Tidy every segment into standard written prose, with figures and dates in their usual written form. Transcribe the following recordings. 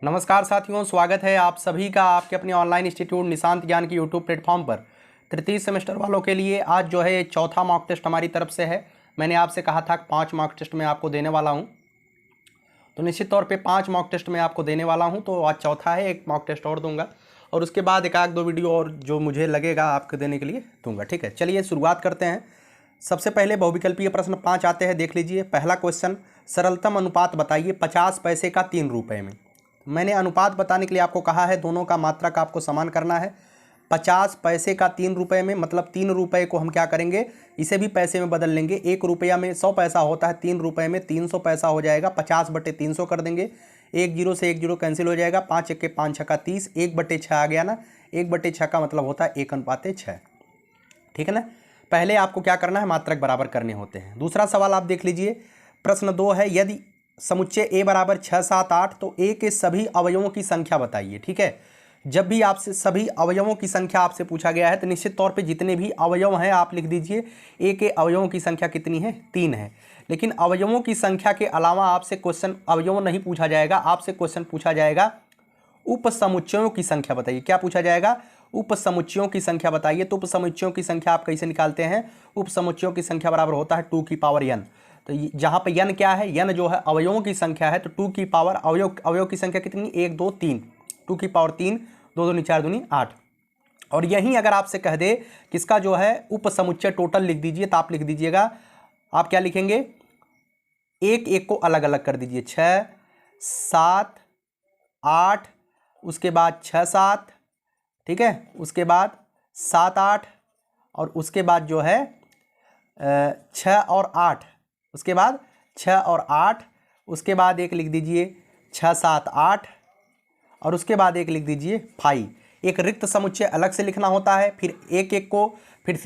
नमस्कार साथियों, स्वागत है आप सभी का आपके अपने ऑनलाइन इंस्टीट्यूट निशांत ज्ञान की यूट्यूब प्लेटफॉर्म पर। तृतीय सेमेस्टर वालों के लिए आज जो है चौथा मॉक टेस्ट हमारी तरफ से है। मैंने आपसे कहा था कि 5 मॉक टेस्ट मैं आपको देने वाला हूं, तो निश्चित तौर पे 5 मॉक टेस्ट मैं आपको देने वाला हूं। तो आज चौथा है, एक मॉक टेस्ट और दूंगा और उसके बाद एक आध दो वीडियो और जो मुझे लगेगा आपको देने के लिए दूंगा। ठीक है, चलिए शुरुआत करते हैं। सबसे पहले बहुविकल्पीय प्रश्न 5 आते हैं, देख लीजिए। पहला क्वेश्चन, सरलतम अनुपात बताइए 50 पैसे का 3 रुपये में। मैंने अनुपात बताने के लिए आपको कहा है दोनों का मात्रक आपको समान करना है। 50 पैसे का 3 रुपये में मतलब 3 रुपये को हम क्या करेंगे, इसे भी पैसे में बदल लेंगे। 1 रुपया में 100 पैसा होता है, 3 रुपये में 300 पैसा हो जाएगा। 50/300 कर देंगे, 1 जीरो से 1 जीरो कैंसिल हो जाएगा। 5 1 5 6 30, 1/6 आ गया ना। 1/6 का मतलब होता है 1:6। ठीक है ना। पहले आपको क्या करना है, मात्रक बराबर करने होते हैं। दूसरा सवाल आप देख लीजिए, प्रश्न 2 है, यदि समुच्चय a बराबर 6 7 8 तो a के सभी अवयवों की संख्या बताइए। ठीक है, जब भी आपसे सभी अवयवों की संख्या आपसे पूछा गया है तो निश्चित तौर पे जितने भी अवयव हैं आप लिख दीजिए। a के अवयवों की संख्या कितनी है, 3 है। लेकिन अवयवों की संख्या के अलावा आपसे क्वेश्चन अवयव नहीं पूछा जाएगा, आपसे क्वेश्चन पूछा जाएगा उपसमुच्चयों की संख्या बताइए। क्या पूछा जाएगा, उपसमुच्चयों की संख्या बताइए। तो उपसमुच्चयों की संख्या आप कैसे निकालते हैं, उपसमुच्चयों की संख्या बराबर होता है 2 की पावर n। तो जहाँ पे n क्या है, n जो है अवयवों की संख्या है, तो 2 की पावर अवयव की संख्या कितनी, 1 2 3, 2 की पावर 3, 2 दूनी 4 दूनी 8। और यहीं अगर आपसे कह दे किसका जो है उपसमुच्चय टोटल लिख दीजिए, तो आप लिख दीजिएगा, आप क्या लिखेंगे, एक एक को अलग अलग कर दीजिए। 6 7 8, उसके बाद 6 7, ठीक है, उसके बाद 7 8, और उसके बाद जो है 6 और 8, उसके बाद 6 और 8, उसके बाद एक लिख दीजिए 6 7 8, और उसके बाद एक लिख दीजिए 5। एक रिक्त समुच्चय अलग से लिखना होता है, फिर एक एक को, फिर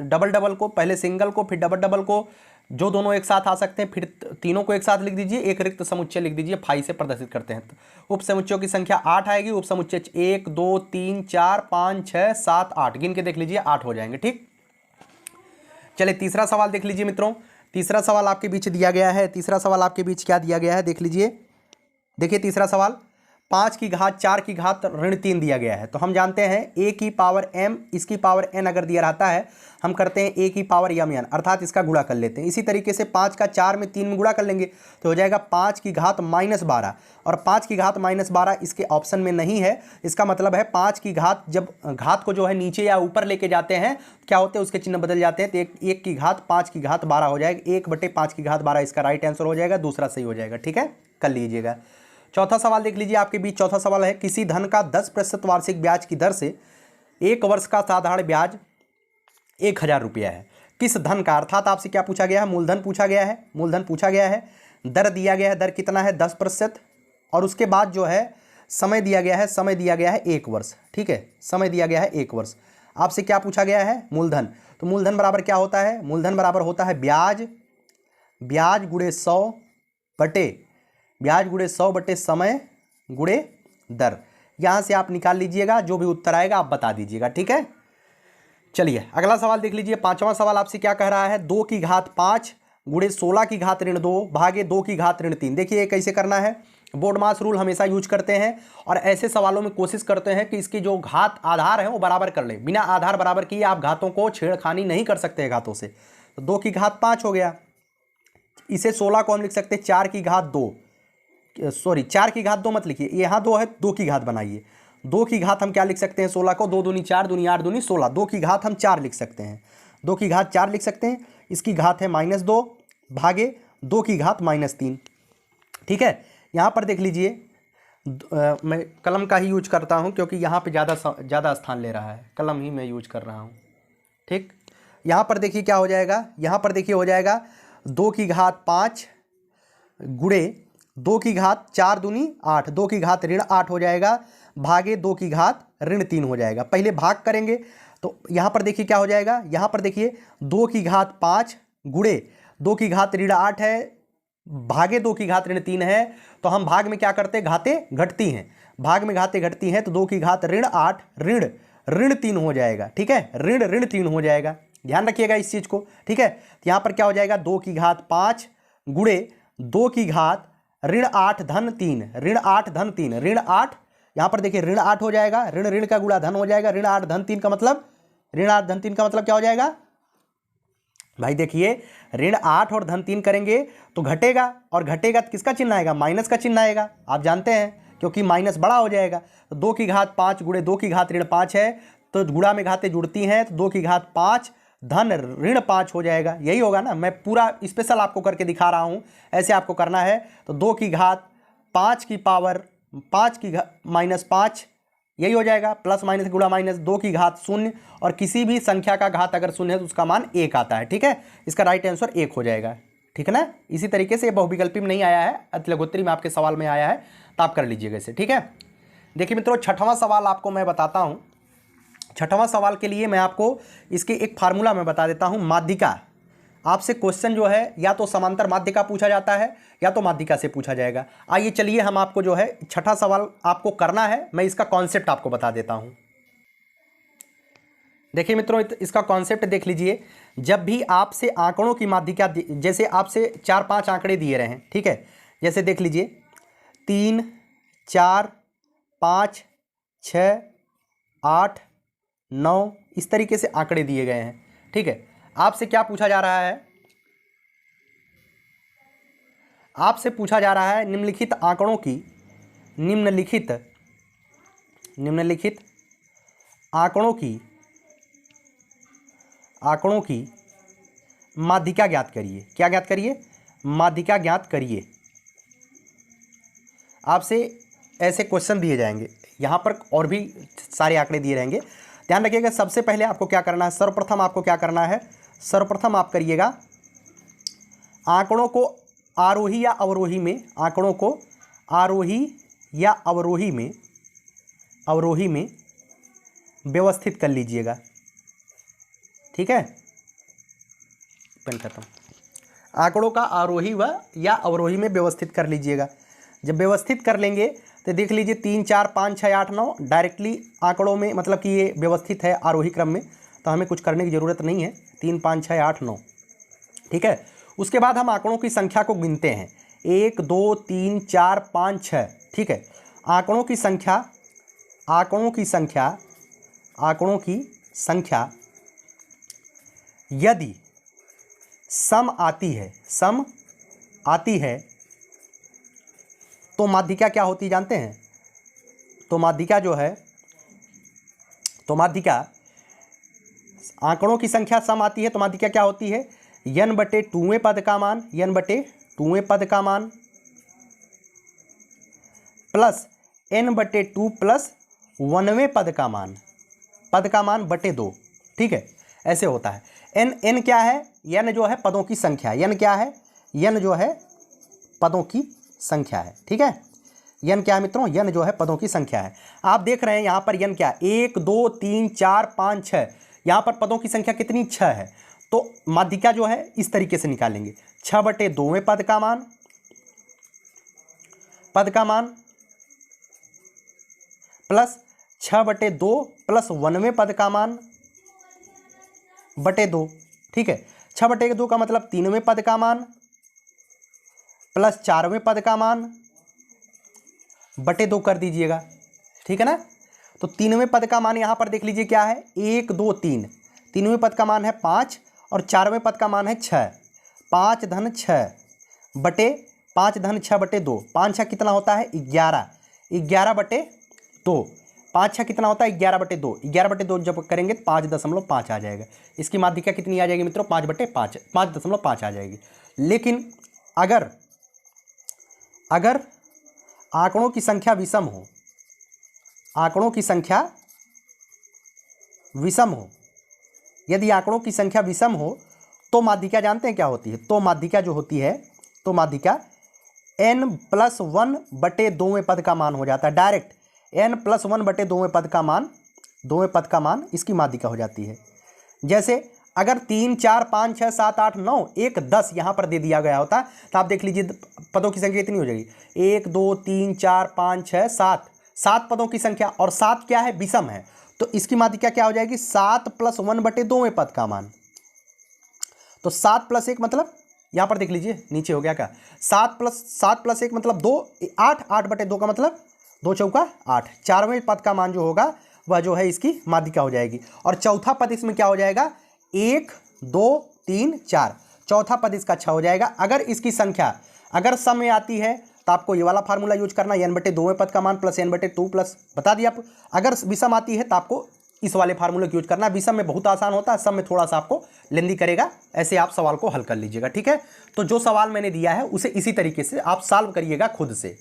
डबल डबल को, पहले सिंगल को फिर डबल डबल को, जो दोनों एक साथ आ सकते हैं, फिर तीनों को एक साथ लिख दीजिए, एक रिक्त समुच्चय लिख दीजिए। 5 से प्रदर्शित करते हैं। तो उपसमुच्चयों की संख्या 8 आएगी। उपसमुच्चय 1 2 3 4 5 6 7 8 गिन के देख लीजिए, 8 हो जाएंगे। ठीक, चलिए तीसरा सवाल देख लीजिए मित्रों। तीसरा सवाल आपके बीच दिया गया है। तीसरा सवाल आपके बीच क्या दिया गया है, देख लीजिए। देखिए तीसरा सवाल, 5 की घात 4 की घात ऋण 3 दिया गया है। तो हम जानते हैं a की पावर m, इसकी पावर n अगर दिया रहता है हम करते हैं a की पावर m n, अर्थात इसका गुणा कर लेते हैं। इसी तरीके से 5 का 4 में 3 में गुणा कर लेंगे तो हो जाएगा 5 की घात -12, और 5 की घात -12 इसके ऑप्शन में नहीं है। इसका मतलब है 5 की घात, जब घात को जो है नीचे या ऊपर लेके जाते हैं क्या होते हैं, उसके चिन्ह बदल जाते हैं। तो 1 की घात 5 की घात 12 हो जाएगा। 1/5 की घात 12 इसका राइट आंसर हो जाएगा, दूसरा सही हो जाएगा। ठीक है, कर लीजिएगा। चौथा सवाल देख लीजिए आपके बीच। चौथा सवाल है, किसी धन का 10% वार्षिक ब्याज की दर से 1 वर्ष का साधारण ब्याज 1000 रुपया है। किस धन का, अर्थात आपसे क्या पूछा गया है, मूलधन पूछा गया है। मूलधन पूछा गया है, दर दिया गया है, दर कितना है 10%, और उसके बाद जो है समय दिया गया है, समय दिया गया है 1 वर्ष। ठीक है, समय दिया गया है 1 वर्ष। आपसे क्या पूछा गया है, मूलधन। तो मूलधन बराबर क्या होता है, मूलधन बराबर होता है ब्याज, ब्याज गुणे 100 बटे, ब्याज गुणे 100 बटे समय गुणे दर। यहां से आप निकाल लीजिएगा, जो भी उत्तर आएगा आप बता दीजिएगा। ठीक है, चलिए अगला सवाल देख लीजिए। पांचवा सवाल आपसे क्या कह रहा है, 2 की घात 5 गुणे 16 की घात ऋण 2 भागे 2 की घात ऋण 3। देखिए कैसे करना है, बोर्ड मास रूल हमेशा यूज करते हैं, और ऐसे सवालों में कोशिश करते हैं कि इसकी जो घात आधार है वो बराबर कर ले। बिना आधार बराबर किए आप घातों को छेड़खानी नहीं कर सकते घातों से। तो 2 की घात 5 हो गया, इसे 16 को हम लिख सकते हैं 4 की घात 2, सॉरी 4 की घात 2 मत लिखिए, यहाँ 2 है, 2 की घात बनाइए। 2 की घात हम क्या लिख सकते हैं, 16 को 2 दूनी 4 दूनी 8 दूनी 16, 2 की घात हम 4 लिख सकते हैं। 2 की घात 4 लिख सकते हैं, इसकी घात है -2 भागे 2 की घात -3। ठीक है, यहाँ पर देख लीजिए, मैं कलम का ही यूज करता हूँ क्योंकि यहाँ पे ज़्यादा स्थान ले रहा है, कलम ही मैं यूज कर रहा हूँ। ठीक, यहाँ पर देखिए क्या हो जाएगा, यहाँ पर देखिए हो जाएगा 2 की घात 5 गुणे 2 की घात 4 दूनी 8, 2 की घात ऋण 8 हो जाएगा, भागे 2 की घात ऋण 3 हो जाएगा। पहले भाग करेंगे तो यहाँ पर देखिए क्या हो जाएगा, यहाँ पर देखिए 2 की घात 5 गुणे 2 की घात ऋण 8 है, भागे 2 की घात ऋण 3 है। तो हम भाग में क्या करते हैं, घातें घटती हैं, भाग में घातें घटती हैं, तो 2 की घात ऋण 8 ऋण 3 हो जाएगा। ठीक है, ऋण 3 हो जाएगा, ध्यान रखिएगा इस चीज़ को। ठीक है, तो यहाँ पर क्या हो जाएगा, 2 की घात 5 गुणे 2 की घात ऋण 8 धन 3, ऋण 8 धन 3, ऋण 8, यहां पर देखिए ऋण 8 हो जाएगा, ऋण ऋण का गुणा धन हो जाएगा, ऋण 8 धन 3 का मतलब, ऋण 8 धन 3 का मतलब क्या हो जाएगा भाई? देखिए ऋण 8 और धन 3 करेंगे तो घटेगा, और घटेगा तो किसका चिन्ह आएगा? माइनस का चिन्ह आएगा, आप जानते हैं, क्योंकि माइनस बड़ा हो जाएगा। तो 2 की घात 5 गुणे 2 की घात ऋण 5 है, तो गुणा में घातें जुड़ती हैं, तो 2 की घात 5 धन ऋण 5 हो जाएगा। यही होगा ना, मैं पूरा स्पेशल आपको करके दिखा रहा हूं, ऐसे आपको करना है। तो 2 की घात 5 की पावर 5 की माइनस 5, यही हो जाएगा, प्लस माइनस गुणा माइनस, 2 की घात 0, और किसी भी संख्या का घात अगर 0 है तो उसका मान 1 आता है। ठीक है, इसका राइट आंसर 1 हो जाएगा। ठीक है ना, इसी तरीके से बहुविकल्पी में नहीं आया है, अतिलघुत्तरी में आपके सवाल में आया है, तो आप कर लीजिएगा इसे। ठीक है, देखिए मित्रों, छठवां सवाल आपको मैं बताता हूं। छठवां सवाल के लिए मैं आपको इसके एक फार्मूला में बता देता हूं। माध्यिका, आपसे क्वेश्चन जो है या तो समांतर माध्यिका पूछा जाता है या तो माध्यिका से पूछा जाएगा। आइए चलिए हम आपको जो है छठा सवाल आपको करना है, मैं इसका कॉन्सेप्ट आपको बता देता हूं। देखिए मित्रों, इसका कॉन्सेप्ट देख लीजिए। जब भी आपसे आंकड़ों की माध्यिका, जैसे आपसे 4-5 आंकड़े दिए रहे हैं, ठीक है, जैसे देख लीजिए 3, 4, 5, 6, 8, 9, इस तरीके से आंकड़े दिए गए हैं। ठीक है, आपसे क्या पूछा जा रहा है? आपसे पूछा जा रहा है निम्नलिखित आंकड़ों की, निम्नलिखित आंकड़ों की माध्यिका ज्ञात करिए। क्या ज्ञात करिए? माध्यिका ज्ञात करिए। आपसे ऐसे क्वेश्चन दिए जाएंगे, यहाँ पर और भी सारे आंकड़े दिए रहेंगे। ध्यान रखिएगा, सबसे पहले आपको क्या करना है, सर्वप्रथम आपको क्या करना है, सर्वप्रथम आप करिएगा आंकड़ों को आरोही या अवरोही में, आंकड़ों को आरोही या अवरोही में व्यवस्थित कर लीजिएगा। ठीक है, पेन खत्म। आंकड़ों का आरोही व या अवरोही में व्यवस्थित कर लीजिएगा। जब व्यवस्थित कर लेंगे तो देख लीजिए 3, 4, 5, 6, 8, 9 डायरेक्टली आंकड़ों में, मतलब कि ये व्यवस्थित है आरोही क्रम में, तो हमें कुछ करने की ज़रूरत नहीं है। 3, 5, 6, 8, 9। ठीक है, उसके बाद हम आंकड़ों की संख्या को गिनते हैं, 1, 2, 3, 4, 5, 6। ठीक है, आंकड़ों की संख्या यदि सम आती है तो माध्यिका क्या होती जानते हैं? तो माध्यिका जो है, तो माध्यिका, आंकड़ों की संख्या सम आती है तो माध्यिका क्या होती है? n बटे 2वें पद का मान, n बटे 2वें पद का मान प्लस n बटे 2 प्लस 1वें पद का मान बटे 2। ठीक है, ऐसे होता है। n क्या है? n जो है पदों की संख्या, n क्या है? n जो है पदों की संख्या है। ठीक है, n क्या है मित्रों? n जो है पदों की संख्या है। आप देख रहे हैं यहाँ पर n क्या है? 1, 2, 3, 4, 5, 6, यहाँ पर पदों की संख्या कितनी? 6 है। तो माध्यिका जो है इस तरीके से निकालेंगे, 6 बटे 2वें पद का मान प्लस 6 बटे 2 प्लस 1वें पद का मान बटे 2। ठीक है, 6 बटे 2 का मतलब 3वें पद का मान प्लस 4वें पद का मान बटे 2 कर दीजिएगा। ठीक है ना, तो 3वें पद का मान यहाँ पर देख लीजिए क्या है, 1, 2, 3। 3वें पद का मान है 5 और 4वें पद का मान है 6। 5 धन 6 बटे 5 धन 6 बटे 2, 5 6 कितना होता है? 11। 11 बटे 2, 5 6 कितना होता है? 11 बटे 2। 11 बटे 2 जब करेंगे तो 5.5 आ जाएगा। इसकी माध्यिका कितनी आ जाएगी मित्रों? 5 बटे 5, 5.5 आ जाएगी। लेकिन अगर आंकड़ों की संख्या विषम हो, यदि आंकड़ों की संख्या विषम हो तो माध्यिका जानते हैं क्या होती है? तो माध्यिका जो होती है, तो माध्यिका n+1 बटे 2वें पद का मान हो जाता है। डायरेक्ट n+1 बटे 2वें पद का मान इसकी माध्यिका हो जाती है। जैसे अगर 3, 4, 5, 6, 7, 8, 9, 1, 10 यहाँ पर दे दिया गया होता तो आप देख लीजिए पदों की संख्या कितनी हो जाएगी? 1, 2, 3, 4, 5, 6, 7 पदों की संख्या, और 7 क्या है? विषम है, तो इसकी माध्यिका क्या हो जाएगी? 7+1 बटे 2वें पद का मान। तो 7 + 1 मतलब यहाँ पर देख लीजिए नीचे हो गया क्या, 7+1 मतलब 2, 8, 8/2 का मतलब 2 चौका 8, चारवें पद का मान जो होगा वह जो है इसकी माध्यिका हो जाएगी। और चौथा पद इसमें क्या हो जाएगा, 1, 2, 3, 4, चौथा पद इसका 6 हो जाएगा। अगर इसकी संख्या अगर सम में आती है तो आपको ये वाला फार्मूला यूज करना, n/2वें पद का मान प्लस n/2 प्लस बता दिया। अगर विषम आती है तो आपको इस वाले फार्मूले का यूज करना। विषम में बहुत आसान होता है, सम में थोड़ा सा आपको लेंदी करेगा। ऐसे आप सवाल को हल कर लीजिएगा, ठीक है। तो जो सवाल मैंने दिया है उसे इसी तरीके से आप सॉल्व करिएगा खुद से।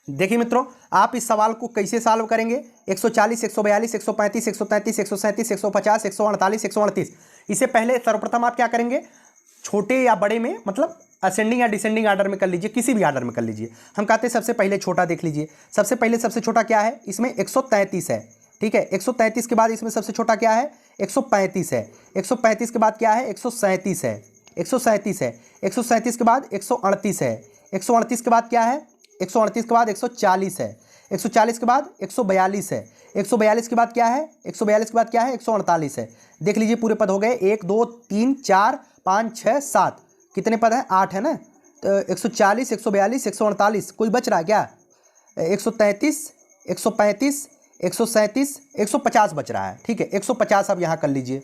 देखिए मित्रों, आप इस सवाल को कैसे सॉल्व करेंगे, 140, 142, 135, 133, 137, 150, 148, 138। इससे पहले सर्वप्रथम आप क्या करेंगे, छोटे या बड़े में मतलब असेंडिंग या डिसेंडिंग आर्डर में कर लीजिए, किसी भी आर्डर में कर लीजिए। हम कहते हैं सबसे पहले छोटा देख लीजिए। सबसे पहले सबसे छोटा क्या है, इसमें 133 है, ठीक है। 133 के बाद इसमें सबसे छोटा क्या है, 135 है। 135 के बाद क्या है, 137 है। 137 है। 137 के बाद 138 है। 138 के बाद क्या है, 138 के बाद 140 है। 140 के बाद 142 है। 142 के बाद क्या है, 142 के बाद क्या है, 148 है। देख लीजिए पूरे पद हो गए, 1, 2, 3, 4, 5, 6, 7, कितने पद हैं, 8 है ना। तो 140, 142, 148, कोई बच रहा है क्या, 133, 135, 137, 150 बच रहा है, ठीक है। 150 अब यहाँ कर लीजिए।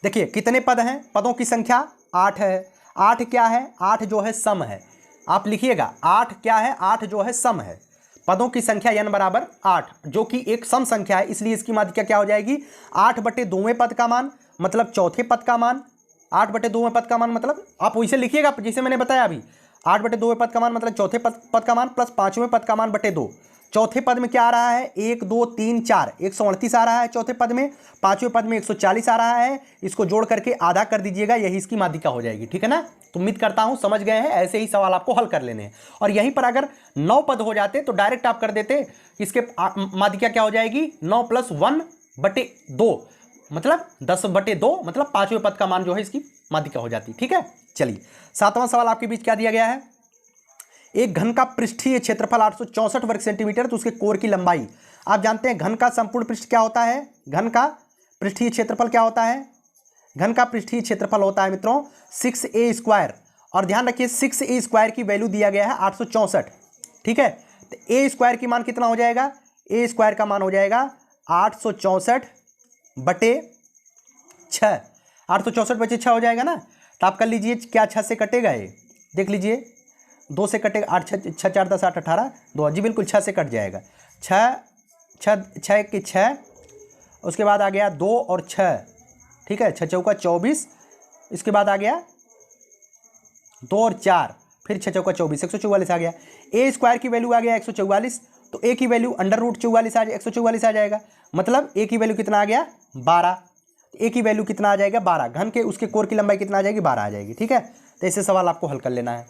देखिए कितने पद हैं, पदों की संख्या 8 है। 8 क्या है, 8 जो है सम है। आप लिखिएगा 8 क्या है, 8 जो है सम है। पदों की संख्या n बराबर 8 जो कि एक सम संख्या है, इसलिए इसकी माध्यिका क्या हो जाएगी, 8/2वें पद का मान मतलब चौथे पद का मान। 8/2वें पद का मान मतलब आप वैसे लिखिएगा जैसे मैंने बताया अभी, 8/2वें पद का मान मतलब चौथे पद का मान प्लस 5वें पद का मान बटे 2। चौथे पद में क्या आ रहा है, 1, 2, 3, 4, 138 आ रहा है चौथे पद में। 5वें पद में 140 आ रहा है। इसको जोड़ करके आधा कर दीजिएगा, यही इसकी माध्यिका हो जाएगी, ठीक है ना। तो उम्मीद करता हूं समझ गए हैं। ऐसे ही सवाल आपको हल कर लेने हैं। और यहीं पर अगर 9 पद हो जाते तो डायरेक्ट आप कर देते, इसके माध्यिका क्या हो जाएगी, 9 + 1/2 मतलब 10/2 मतलब 5वें पद का मान जो है इसकी माध्यिका हो जाती, ठीक है। चलिए 7वां सवाल आपके बीच क्या दिया गया है, एक घन का पृष्ठीय क्षेत्रफल 864 वर्ग सेंटीमीटर, तो उसके कोर की लंबाई। आप जानते हैं घन का संपूर्ण पृष्ठ क्या होता है, घन का पृष्ठीय क्षेत्रफल क्या होता है, घन का पृष्ठीय क्षेत्रफल होता है मित्रों 6a²। और ध्यान रखिए 6a² की वैल्यू दिया गया है 864, ठीक है। तो a² की मान कितना हो जाएगा, a² का मान हो जाएगा 864/6। 864/6 हो जाएगा ना। तो आप कर लीजिए क्या 6 से कटेगा, ये देख लीजिए 2 से कटेगा, 8, 6, 4, 10, 8, 18, 2, जी बिल्कुल 6 से कट जाएगा। 6 के 6, उसके बाद आ गया 2 और 6, ठीक है। 6 चौका 24, इसके बाद आ गया 2 और 4, फिर 6 चौका 24, 144 आ गया। a² की वैल्यू आ गया 144, तो a की वैल्यू √44 144 आ जाएगा। मतलब a की वैल्यू कितना आ गया, 12। a की वैल्यू कितना आ जाएगा, 12। घन के उसके कोर की लंबाई कितना आ जाएगी, 12 आ जाएगी, ठीक है। तो ऐसे सवाल आपको हल कर लेना है।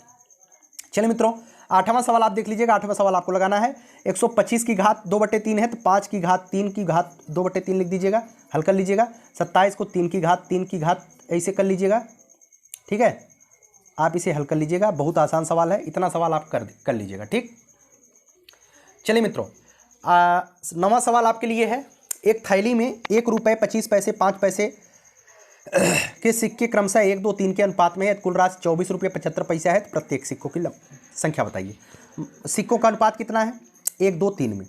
चलिए मित्रों 8वां सवाल आप देख लीजिएगा। 8वां सवाल आपको लगाना है 125 की घात 2/3 है, तो 5 की घात 3 की घात 2/3 लिख दीजिएगा, हल कर लीजिएगा। 27 को 3 की घात ऐसे कर लीजिएगा, ठीक है। आप इसे हल कर लीजिएगा, बहुत आसान सवाल है, इतना सवाल आप कर लीजिएगा, ठीक। चलिए मित्रों 9वां सवाल आपके लिए है, एक थैली में 1 रुपये 25 पैसे 5 पैसे के सिक्के क्रमशः 1, 2, 3 के अनुपात में है। कुल राशि 24 रुपये 75 पैसा है। तो प्रत्येक सिक्कों की संख्या बताइए। सिक्कों का अनुपात कितना है, 1, 2, 3 में,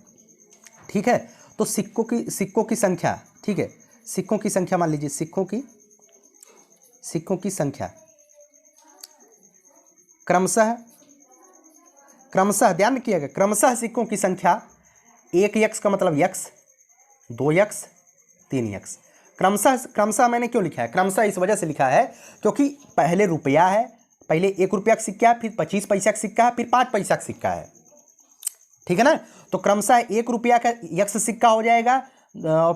ठीक है। तो सिक्कों की संख्या, ठीक है, सिक्कों की संख्या मान लीजिए, सिक्कों की संख्या क्रमशः ध्यान रखिएगा, क्रमशः सिक्कों की संख्या 1x का मतलब x, 2x, 3x। क्रमशः मैंने क्यों लिखा है, क्रमशः इस वजह से लिखा है क्योंकि पहले रुपया है, पहले 1 रुपया का सिक्का है, फिर 25 पैसा का सिक्का है, फिर 5 पैसा का सिक्का है, ठीक है ना। तो क्रमशः 1 रुपया का x सिक्का हो जाएगा,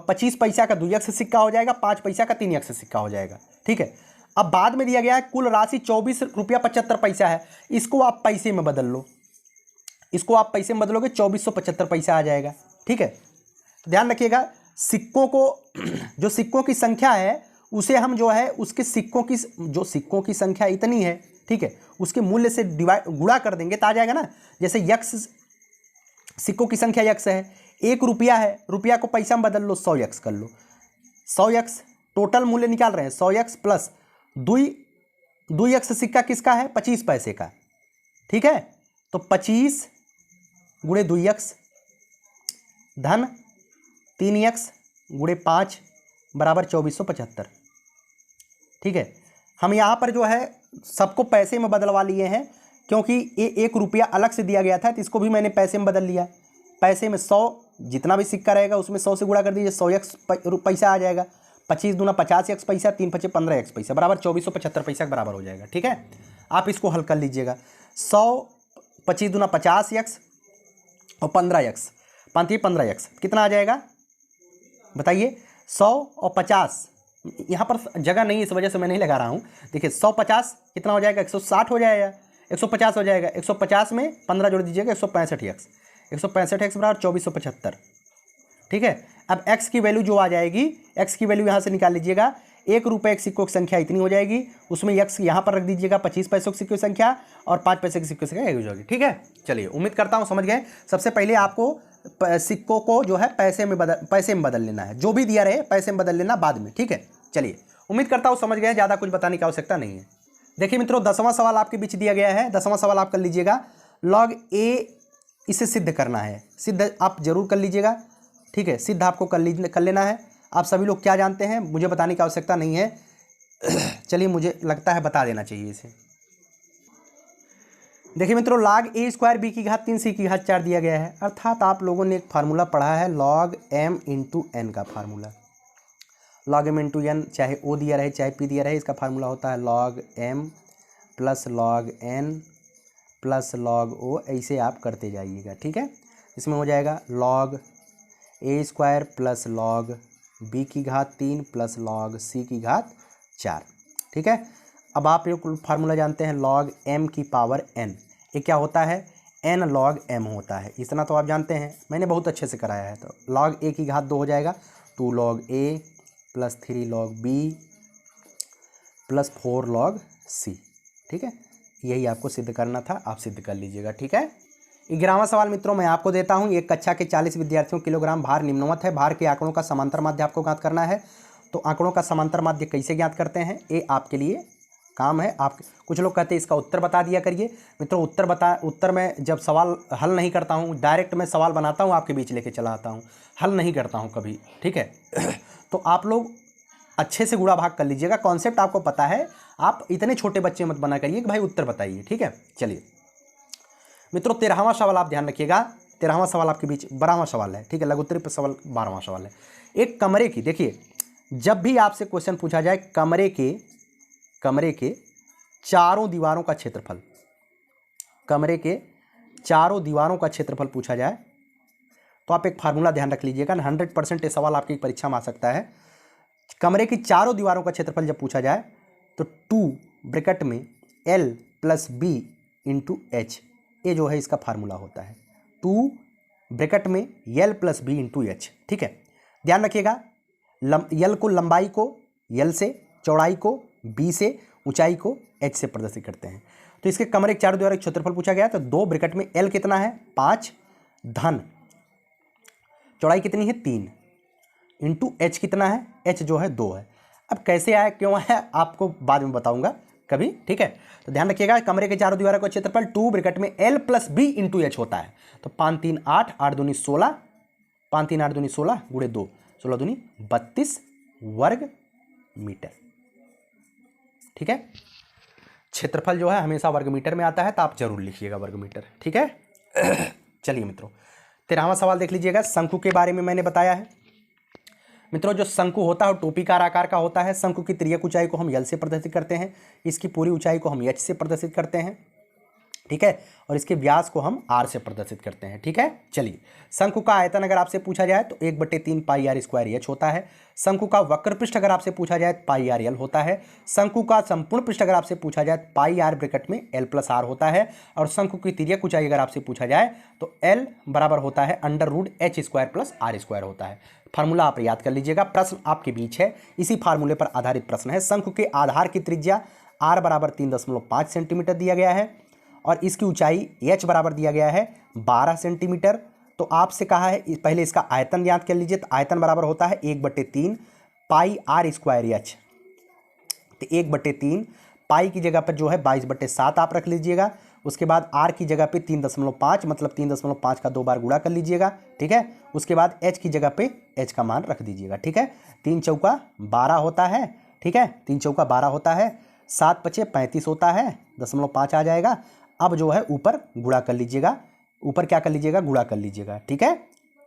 25 पैसा का 2x सिक्का हो जाएगा, 5 पैसा का 3x सिक्का हो जाएगा, ठीक है। अब बाद में दिया गया है कुल राशि 24 रुपया 75 पैसा है। इसको आप पैसे में बदल लो, इसको आप पैसे में बदलोगे 2475 पैसा आ जाएगा, ठीक है। तो ध्यान रखिएगा सिक्कों को, जो सिक्कों की संख्या है उसे हम जो है उसके सिक्कों की संख्या इतनी है, ठीक है, उसके मूल्य से गुणा कर देंगे तो आ जाएगा ना। जैसे यक्स सिक्कों की संख्या यक्स है, 1 रुपया है, रुपया को पैसा में बदल लो, 100x कर लो, 100x टोटल मूल्य निकाल रहे हैं, 100x प्लस 2 2x सिक्का किसका है? 25 पैसे का, ठीक है। तो 25 गुणे 2x धन 3x गुणे 5 बराबर 2475, ठीक है। हम यहाँ पर जो है सबको पैसे में बदलवा लिए हैं, क्योंकि ये 1 रुपया अलग से दिया गया था, तो इसको भी मैंने पैसे में बदल लिया। पैसे में 100 जितना भी सिक्का रहेगा उसमें 100 से गुणा कर दीजिए, 100x पैसा आ जाएगा। 25 दूना 50x पैसा, 3 पचे 15x पैसा बराबर 2475 पैसा के बराबर हो जाएगा, ठीक है। आप इसको हल कर लीजिएगा। 100 25 दूना 50x और 15x 15x कितना आ जाएगा बताइए? 100 और 50, यहाँ पर जगह नहीं है इस वजह से मैं नहीं लगा रहा हूँ। देखिए 150 कितना हो जाएगा? 160 हो जाएगा, 150 हो जाएगा। 150 में 15 जोड़ दीजिएगा, 165x 165x बराबर 2475, ठीक है। अब x की वैल्यू जो आ जाएगी, x की वैल्यू यहाँ से निकाल लीजिएगा। 1 रुपये के सिक्कों की संख्या इतनी हो जाएगी, उसमें x यहाँ पर रख दीजिएगा 25 पैसों की सिक्कों की संख्या और 5 पैसे की सिक्कों की संख्या हो जाएगी, ठीक है। चलिए उम्मीद करता हूँ समझ गए। सबसे पहले आपको सिक्कों को जो है पैसे में बदल लेना है, जो भी दिया रहे पैसे में बदल लेना बाद में, ठीक है। चलिए उम्मीद करता हूँ समझ गए, ज़्यादा कुछ बताने की आवश्यकता नहीं है। देखिए मित्रों 10वां सवाल आपके बीच दिया गया है। 10वां सवाल आप कर लीजिएगा। log a इसे सिद्ध करना है, सिद्ध आप जरूर कर लीजिएगा, ठीक है। सिद्ध आपको कर लेना है। आप सभी लोग क्या जानते हैं मुझे बताने की आवश्यकता नहीं है। चलिए मुझे लगता है बता देना चाहिए इसे। देखिए मित्रों log a स्क्वायर b की घात 3 c की घात 4 दिया गया है, अर्थात आप लोगों ने एक फार्मूला पढ़ा है log m इंटू n का formula. log m into n चाहे o दिया रहे चाहे p दिया रहे, इसका फार्मूला होता है log m plus log n plus log o, ऐसे आप करते जाइएगा, ठीक है। इसमें हो जाएगा log a square plus log b की घात 3 प्लस log c की घात 4, ठीक है। अब आप ये फार्मूला जानते हैं log m की पावर n, ये क्या होता है? n log m होता है, इतना तो आप जानते हैं, मैंने बहुत अच्छे से कराया है। तो log a की घात 2 हो जाएगा, 2 log a plus 3 log b plus 4 log c, ठीक है। यही आपको सिद्ध करना था, आप सिद्ध कर लीजिएगा, ठीक है। 11वां सवाल मित्रों मैं आपको देता हूं। एक कक्षा के 40 विद्यार्थियों किलोग्राम भार निम्नवत है। भार के आंकड़ों का समांतर माध्य आपको ज्ञात करना है। तो आंकड़ों का समांतर माध्य कैसे ज्ञात करते हैं, ये आपके लिए काम है। आप कुछ लोग कहते हैं इसका उत्तर बता दिया करिए। मित्रों उत्तर में जब सवाल हल नहीं करता हूँ, डायरेक्ट मैं सवाल बनाता हूँ आपके बीच लेके चला आता हूँ, हल नहीं करता हूँ कभी, ठीक है। तो आप लोग अच्छे से गुणा भाग कर लीजिएगा, कॉन्सेप्ट आपको पता है। आप इतने छोटे बच्चे मत बना करिए कि भाई उत्तर बताइए, ठीक है। चलिए मित्रों 13वां सवाल आप ध्यान रखिएगा। 13वां सवाल आपके बीच 12वां सवाल है, ठीक है। लघुत्तरी पर सवाल 12वां सवाल है। एक कमरे की, देखिए जब भी आपसे क्वेश्चन पूछा जाए कमरे के चारों दीवारों का क्षेत्रफल, कमरे के चारों दीवारों का क्षेत्रफल पूछा जाए तो आप एक फार्मूला ध्यान रख लीजिएगा। 100% ये सवाल आपकी परीक्षा में आ सकता है। कमरे की चारों दीवारों का क्षेत्रफल जब पूछा जाए तो 2 ब्रैकेट में L plus B into H, ये जो है इसका फार्मूला होता है। 2 ब्रैकेट में L plus B into H, ठीक है। ध्यान रखिएगा L को लंबाई को L से, चौड़ाई को B से, ऊंचाई को H से प्रदर्शित करते हैं। तो इसके कमरे के चारों दीवारों का क्षेत्रफल पूछा गया तो 2 ब्रैकेट में L कितना है 5 धन चौड़ाई कितनी है 3 इंटू H कितना है, H जो है 2 है। अब कैसे आया क्यों आया आपको बाद में बताऊंगा कभी, ठीक है। तो ध्यान रखिएगा कमरे के चारों दीवारों का क्षेत्रफल 2 ब्रैकेट में L plus B into H होता है। तो 5 3 8 8 दूनी 16, 5 3 8 दूनी 16 गुणे 2 16 दूनी 32 वर्ग मीटर, ठीक है। क्षेत्रफल जो है हमेशा वर्ग मीटर में आता है, तो आप जरूर लिखिएगा वर्ग मीटर, ठीक है। चलिए मित्रों 13वां सवाल देख लीजिएगा। शंकु के बारे में मैंने बताया है। मित्रों जो शंकु होता है वो टोपीकार आकार का होता है। शंकु की तिर्यक ऊंचाई को हम L से प्रदर्शित करते हैं, इसकी पूरी ऊंचाई को हम H से प्रदर्शित करते हैं, ठीक है। और इसके व्यास को हम R से प्रदर्शित करते हैं, ठीक है। चलिए शंकु का आयतन अगर आपसे पूछा जाए तो 1/3 पाई आर स्क्वायर एच होता है। शंकु का वक्र पृष्ठ अगर आपसे पूछा जाए तो पाई आर एल होता है। शंकु का संपूर्ण पृष्ठ अगर आपसे पूछा जाए तो पाई आर ब्रैकेट में L प्लस आर होता है। और शंकु की तिर्यक ऊंचाई अगर आपसे पूछा जाए तो L बराबर होता है √h square plus R square होता है। फार्मूला आप याद कर लीजिएगा, प्रश्न आपके बीच है, इसी फार्मूले पर आधारित प्रश्न है। शंकु के आधार की त्रिज्या r बराबर 3.5 सेंटीमीटर दिया गया है और इसकी ऊंचाई h बराबर दिया गया है 12 सेंटीमीटर। तो आपसे कहा है पहले इसका आयतन याद कर लीजिए। तो आयतन बराबर होता है 1/3 पाई आर स्क्वायर एच। तो 1/3 पाई की जगह पर जो है 22/7 आप रख लीजिएगा। उसके बाद आर की जगह पे 3.5 मतलब 3.5 का 2 बार गुणा कर लीजिएगा, ठीक है। उसके बाद एच की जगह पे एच का मान रख दीजिएगा, ठीक है। 3 चौका 12 होता है, ठीक है, 3 चौका 12 होता है, 7 पचे 35 होता है, 0.5 आ जाएगा। अब जो है ऊपर गुणा कर लीजिएगा, ऊपर क्या कर लीजिएगा, गुणा कर लीजिएगा, ठीक है।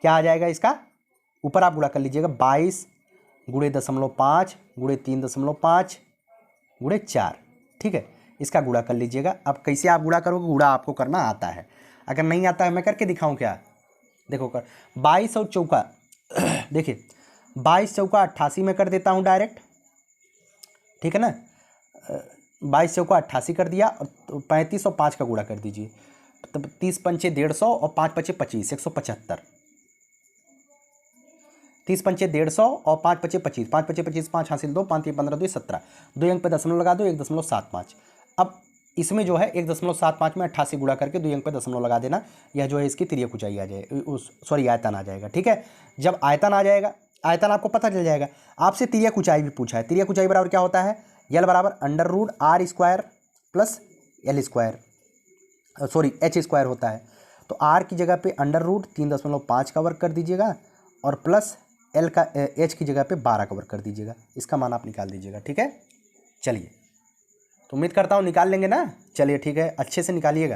क्या आ जाएगा इसका, ऊपर आप गुणा कर लीजिएगा 22 गुणे 0.5 गुणे 3.5 गुणे 4, ठीक है। इसका गुणा कर लीजिएगा। अब कैसे आप गुणा करोगे, गुणा आपको करना आता है, अगर नहीं आता है मैं करके दिखाऊं क्या, देखो कर 22 और चौका देखिए 22 चौका 88 में कर देता हूं डायरेक्ट, ठीक है ना। 22 चौका 88 कर दिया और 35 और 5 का गुणा कर दीजिए, तब 30 पंचे 150 और 5 पचे 25 175, 30 पंचे 150 और 5 पचे 25, 5 पचे 25 5 हासिल 2 5 15 2 17, 2 अंक पे दशमलव लगा दो 1.75। अब इसमें जो है 1.75 में 88 गुणा करके 2 अंक पे दशमलव लगा देना, यह जो है इसकी तिर्यक ऊंचाई आ जाए, सॉरी आयतन आ जाएगा, ठीक है। जब आयतन आ जाएगा, आयतन आपको पता चल जाएगा। आपसे तिर्यक ऊंचाई भी पूछा है, तिर्यक ऊंचाई बराबर क्या होता है, यल बराबर √r² plus L square, sorry H square होता है। तो आर की जगह पे √3.5 का वर्ग कर दीजिएगा और प्लस एल का एच की जगह पे 12 का वर्ग कर दीजिएगा, इसका मान आप निकाल दीजिएगा, ठीक है। चलिए, तो उम्मीद करता हूँ निकाल लेंगे ना। चलिए ठीक है, अच्छे से निकालिएगा।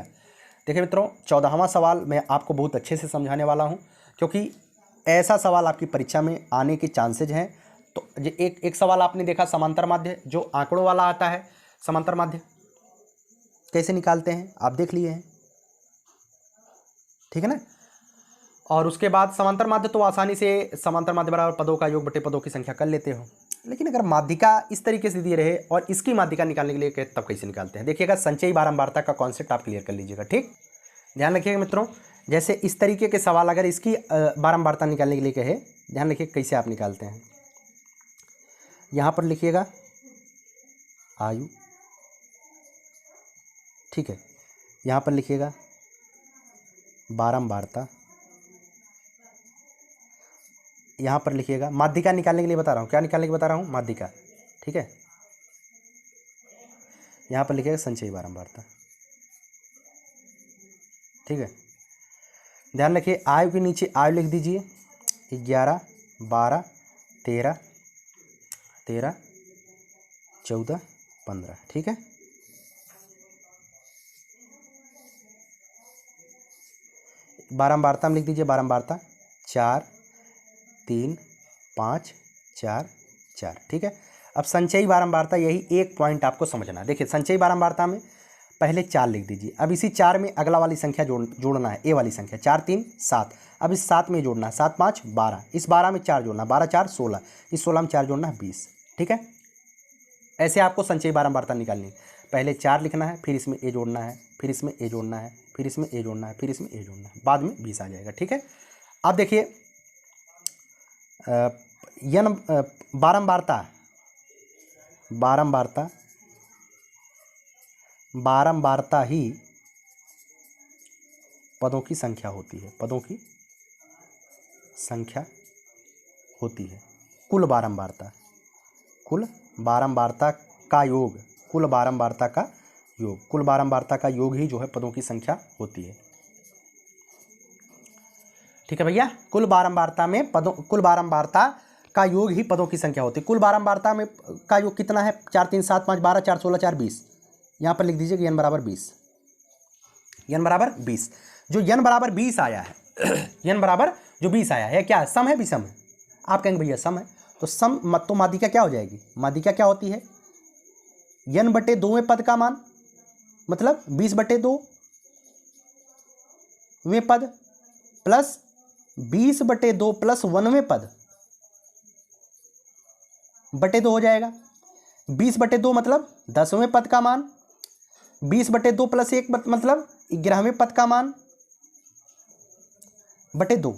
देखिए मित्रों, 14वां सवाल मैं आपको बहुत अच्छे से समझाने वाला हूँ, क्योंकि ऐसा सवाल आपकी परीक्षा में आने के चांसेज हैं। तो एक सवाल आपने देखा समांतर माध्य, जो आंकड़ों वाला आता है, समांतर माध्य कैसे निकालते हैं आप देख लिए हैं, ठीक है ना। और उसके बाद समांतर माध्य तो आसानी से समांतर माध्य बराबर पदों का योग बटे पदों की संख्या कर लेते हो, लेकिन अगर माध्यिका इस तरीके से दी रहे और इसकी माध्यिका निकालने के लिए कहे तब कैसे निकालते हैं। देखिएगा, संचयी बारंबारता का कॉन्सेप्ट आप क्लियर कर लीजिएगा, ठीक। ध्यान रखिएगा मित्रों, जैसे इस तरीके के सवाल अगर इसकी बारंबारता निकालने के लिए कहे, ध्यान रखिए कैसे आप निकालते हैं। यहाँ पर लिखिएगा आयु, ठीक है, यहाँ पर लिखिएगा बारंबारता, यहाँ पर लिखिएगा माध्यिका निकालने के लिए बता रहा हूँ, क्या निकालने के बता रहा हूँ, माध्यिका, ठीक है। यहाँ पर लिखिएगा संचयी बारंबारता, ठीक है। ध्यान रखिए, आयु के नीचे आयु लिख दीजिए 11 12 13 14 15, ठीक है। बारंबारता में लिख दीजिए बारंबारता 4 3 5 4 4, ठीक है। अब संचयी बारंबारता, यही एक पॉइंट आपको समझना है। देखिए, संचयी बारंबारता में पहले 4 लिख दीजिए, अब इसी 4 में अगला वाली संख्या जोड़ना है, ए वाली संख्या 4 3 7, अब इस 7 में जोड़ना है 7 5 12, इस 12 में 4 जोड़ना, 12 4 16, इस 16 में 4 जोड़ना है 20, ठीक है। ऐसे आपको संचयी बारंबारता निकालनी है। पहले 4 लिखना है, फिर इसमें ए जोड़ना है, फिर इसमें ए जोड़ना है, फिर इसमें ए जोड़ना है, फिर इसमें ए जोड़ना है, बाद में 20 आ जाएगा, ठीक है। अब देखिए यन बारंबारता, बारंबारता बारंबारता ही पदों की संख्या होती है, पदों की संख्या होती है। कुल बारंबारता, कुल बारंबारता का योग, कुल बारंबारता का योग, कुल बारंबारता का योग ही जो है पदों की संख्या होती है, ठीक है भैया। कुल बारंबारता में पदों, कुल बारंबारता का योग ही पदों की संख्या होती है। कुल बारंबारता में का योग कितना है, 4 3 7 5 12 4 16 4 20, यहाँ पर लिख दीजिए कि n बराबर 20, n बराबर 20। जो n बराबर 20 आया है n बराबर जो 20 आया है, क्या सम है, विषम है, आप कहेंगे भैया सम है, तो सम तो माध्यिका क्या हो जाएगी, माध्यिका क्या होती है, n बटे 2वें पद का मान, मतलब 20 बटे 2वें पद प्लस 20 बटे 2 प्लस 1वें पद बटे 2 हो जाएगा। 20 बटे 2 मतलब 10वें पद का मान, 20 बटे 2 प्लस 1 मतलब 11वें पद का मान बटे 2।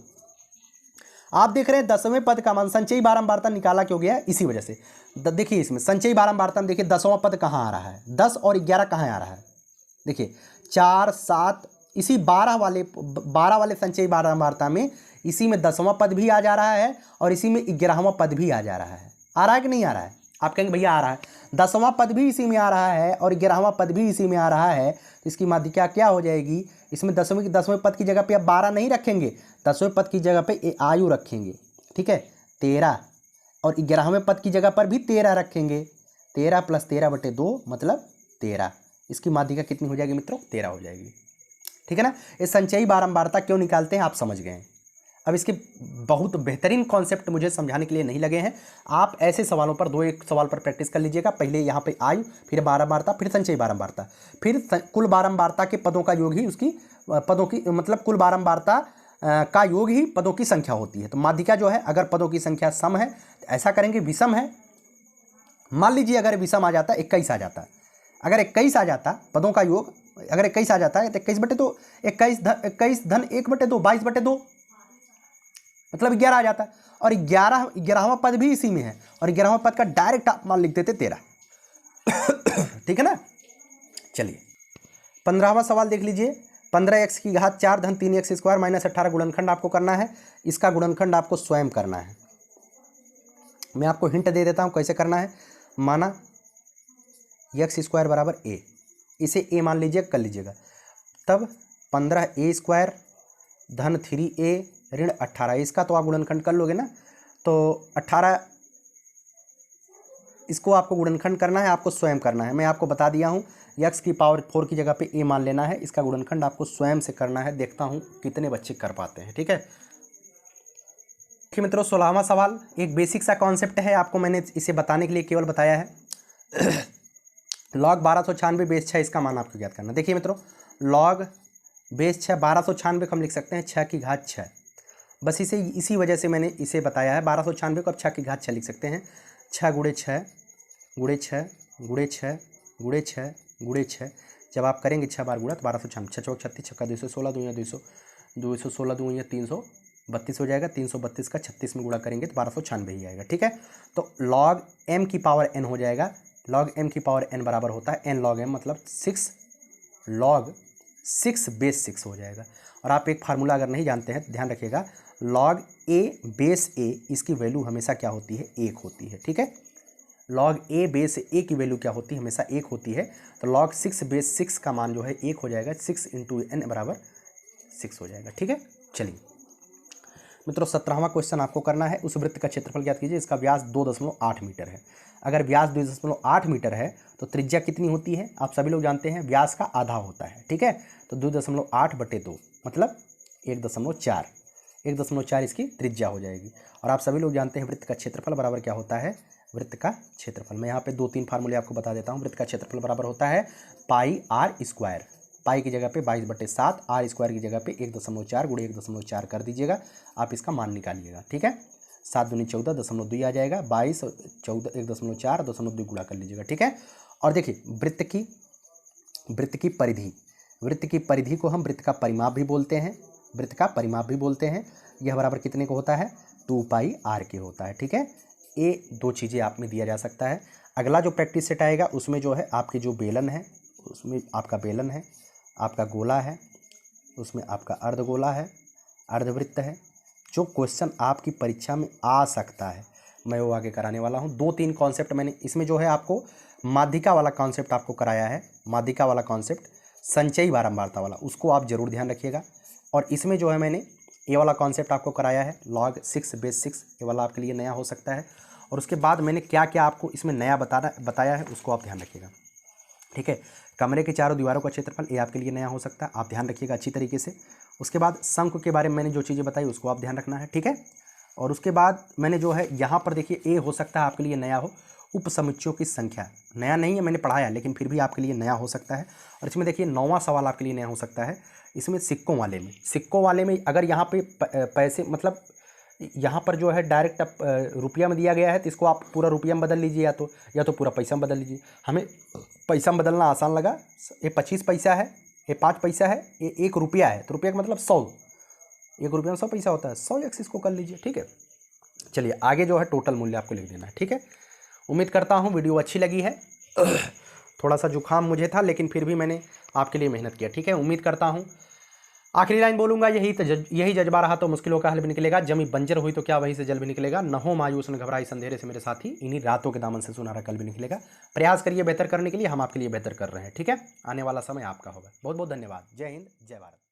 आप देख रहे हैं 10वें पद का मान, संचयी बारंबारता निकाला क्यों गया, इसी वजह से। देखिए इसमें संचयी बारंबारता में देखिए 10वां पद कहाँ आ रहा है, 10 और 11 कहाँ आ रहा है, देखिए 4 7, इसी 12 वाले संचयी बारंबारता में इसी में 10वां पद भी आ जा रहा है और इसी में 11वां पद भी आ जा रहा है। आ रहा है कि नहीं आ रहा है, आप कहेंगे भैया आ रहा है, 10वां पद भी इसी में आ रहा है और 11वां पद भी इसी में आ रहा है, तो इसकी माध्यिका क्या हो जाएगी, इसमें 10वें पद की जगह पे अब 12 नहीं रखेंगे, 10वें पद की जगह पे आयु रखेंगे, ठीक है, 13, और 11वें पद की जगह पर भी 13 रखेंगे, 13 + 13/2 मतलब 13। इसकी माध्यिका कितनी हो जाएगी मित्रों, 13 हो जाएगी, ठीक है ना। ये संचयी बारंबारता क्यों निकालते हैं आप समझ गए हैं। अब इसके बहुत बेहतरीन कॉन्सेप्ट मुझे समझाने के लिए नहीं लगे हैं। आप ऐसे सवालों पर 2-1 सवाल पर प्रैक्टिस कर लीजिएगा। पहले यहाँ पे आयु, फिर बारंबारता, फिर संचयी बारंबारता, फिर कुल बारंबारता के पदों का योग ही उसकी पदों की मतलब कुल बारंबारता का योग ही पदों की संख्या होती है। तो माध्यिका जो है, अगर पदों की संख्या सम है तो ऐसा करेंगे, विषम है, मान लीजिए अगर विषम आ जाता 21 आ जाता, अगर 21 आ जाता पदों का योग, अगर 21 आ जाता है तो 21/2, 21 धन 1/2 22/2 मतलब 11 आ जाता है। और 11वां पद भी इसी में है, और 11वां पद का डायरेक्ट आप मान लिख देते 13। ठीक है ना। चलिए 15वां सवाल देख लीजिए। 15x की घात 4 धन 3x² - 18 गुणनखंड आपको करना है। इसका गुणनखंड आपको स्वयं करना है। मैं आपको हिंट दे देता हूं कैसे करना है। माना x² = a, इसे a मान लीजिए, कर लीजिएगा, तब 15a² धन 3a ऋण 18, इसका तो आप गुणनखंड कर लोगे ना। तो 18 इसको आपको गुणनखंड करना है, आपको स्वयं करना है। मैं आपको बता दिया हूँ, x की पावर 4 की जगह पे a मान लेना है, इसका गुणनखंड आपको स्वयं से करना है। देखता हूँ कितने बच्चे कर पाते हैं। ठीक है मित्रों, 16वां सवाल एक बेसिक सा कॉन्सेप्ट है, आपको मैंने इसे बताने के लिए केवल बताया है। लॉग 1296 बेस 6 इसका मान आपको ज्ञात करना। देखिए मित्रों, लॉग बेस 6 1296 को हम लिख सकते हैं 6 की घात 6, बस इसी वजह से मैंने इसे बताया है। 1296 को अब 6 की घात 6 लिख सकते हैं। 6 × 6 × 6 × 6 × 6 × 6, जब आप करेंगे 6 बार गुणा तो 1296, 6 चौक 36, छक्का 216, 2 200, 216, 2 332 हो जाएगा। 332 का 36 में गुणा करेंगे तो 1296 ही आएगा। ठीक है, तो लॉग m की पावर n हो जाएगा। लॉग m की पावर n बराबर होता है n log m, मतलब 6 log 6 बेस 6 हो जाएगा। और आप एक फार्मूला अगर नहीं जानते हैं तो ध्यान रखिएगा, log a बेस a इसकी वैल्यू हमेशा क्या होती है, 1 होती है। ठीक है, log a बेस a की वैल्यू क्या होती है, हमेशा 1 होती है। तो log 6 बेस 6 का मान जो है 1 हो जाएगा, 6 × n = 6 हो जाएगा। ठीक है, चलिए मित्रों 17वां क्वेश्चन आपको करना है। उस वृत्त का क्षेत्रफल ज्ञात कीजिए। इसका व्यास 2.8 मीटर है। अगर व्यास 2.8 मीटर है तो त्रिज्या कितनी होती है, आप सभी लोग जानते हैं, व्यास का आधा होता है। ठीक है, तो 2.8/2 मतलब 1.4, 1.4 इसकी त्रिज्या हो जाएगी। और आप सभी लोग जानते हैं वृत्त का क्षेत्रफल बराबर क्या होता है, वृत्त का क्षेत्रफल, मैं यहाँ पे 2-3 फार्मूले आपको बता देता हूँ। वृत्त का क्षेत्रफल बराबर होता है πr², पाई की जगह पे 22/7, r² की जगह पे 1.4 × 1.4 कर दीजिएगा, आप इसका मान निकालिएगा। ठीक है, 7 दूनी 14, 0.2 आ जाएगा, 22 14 1.4 0.2 गुणा कर लीजिएगा। ठीक है, और देखिए वृत्त की परिधि, वृत्त की परिधि को हम वृत्त का परिमाप भी बोलते हैं, वृत्त का परिमाप भी बोलते हैं। यह बराबर कितने को होता है, 2πr के होता है। ठीक है, ये 2 चीज़ें आप में दिया जा सकता है। अगला जो प्रैक्टिस सेट आएगा उसमें जो है आपके जो बेलन है, उसमें आपका बेलन है, आपका गोला है, उसमें आपका अर्धगोला है, अर्धवृत्त है। जो क्वेश्चन आपकी परीक्षा में आ सकता है मैं वो आगे कराने वाला हूँ। 2-3 कॉन्सेप्ट मैंने इसमें जो है आपको माध्यिका वाला कॉन्सेप्ट आपको कराया है, माध्यिका वाला कॉन्सेप्ट, संचयी बारंबारता वाला, उसको आप जरूर ध्यान रखिएगा। और इसमें जो है मैंने ये वाला कॉन्सेप्ट आपको कराया है, log 6 बेस 6, ये वाला आपके लिए नया हो सकता है। और उसके बाद मैंने क्या क्या आपको इसमें नया बताया है उसको आप ध्यान रखिएगा। ठीक है, कमरे के चारों दीवारों का क्षेत्रफल ये आपके लिए नया हो सकता है, आप ध्यान रखिएगा अच्छी तरीके से। उसके बाद शंकु के बारे में मैंने जो चीज़ें बताई उसको आप ध्यान रखना है। ठीक है, और उसके बाद मैंने जो है यहाँ पर देखिए ए हो सकता है आपके लिए नया हो, उपसमुच्चयों की संख्या नया नहीं है, मैंने पढ़ाया लेकिन फिर भी आपके लिए नया हो सकता है। और इसमें देखिए 9वां सवाल आपके लिए नया हो सकता है। इसमें सिक्कों वाले में अगर यहाँ पे पैसे मतलब यहाँ पर जो है डायरेक्ट रुपया में दिया गया है तो इसको आप पूरा रुपया में बदल लीजिए, या तो पूरा पैसा में बदल लीजिए। हमें पैसा में बदलना आसान लगा। ये 25 पैसा है, ये 5 पैसा है, ये 1 रुपया है, तो रुपया का मतलब 100, 1 रुपया में 100 पैसा होता है, 100x इसको कर लीजिए। ठीक है, चलिए आगे जो है टोटल मूल्य आपको लिख देना है। ठीक है, उम्मीद करता हूँ वीडियो अच्छी लगी है। थोड़ा सा जुकाम मुझे था लेकिन फिर भी मैंने आपके लिए मेहनत किया। ठीक है, उम्मीद करता हूँ आखिरी लाइन बोलूंगा, यही जज्बा रहा तो मुश्किलों का हल भी निकलेगा, जमी बंजर हुई तो क्या वही से जल भी निकलेगा, न हो मायूस न घबराई अंधेरे से मेरे साथी, इन्हीं रातों के दामन से सुनहरा कल भी निकलेगा। प्रयास करिए बेहतर करने के लिए, हम आपके लिए बेहतर कर रहे हैं। ठीक है, आने वाला समय आपका होगा। बहुत बहुत धन्यवाद। जय हिंद, जय भारत।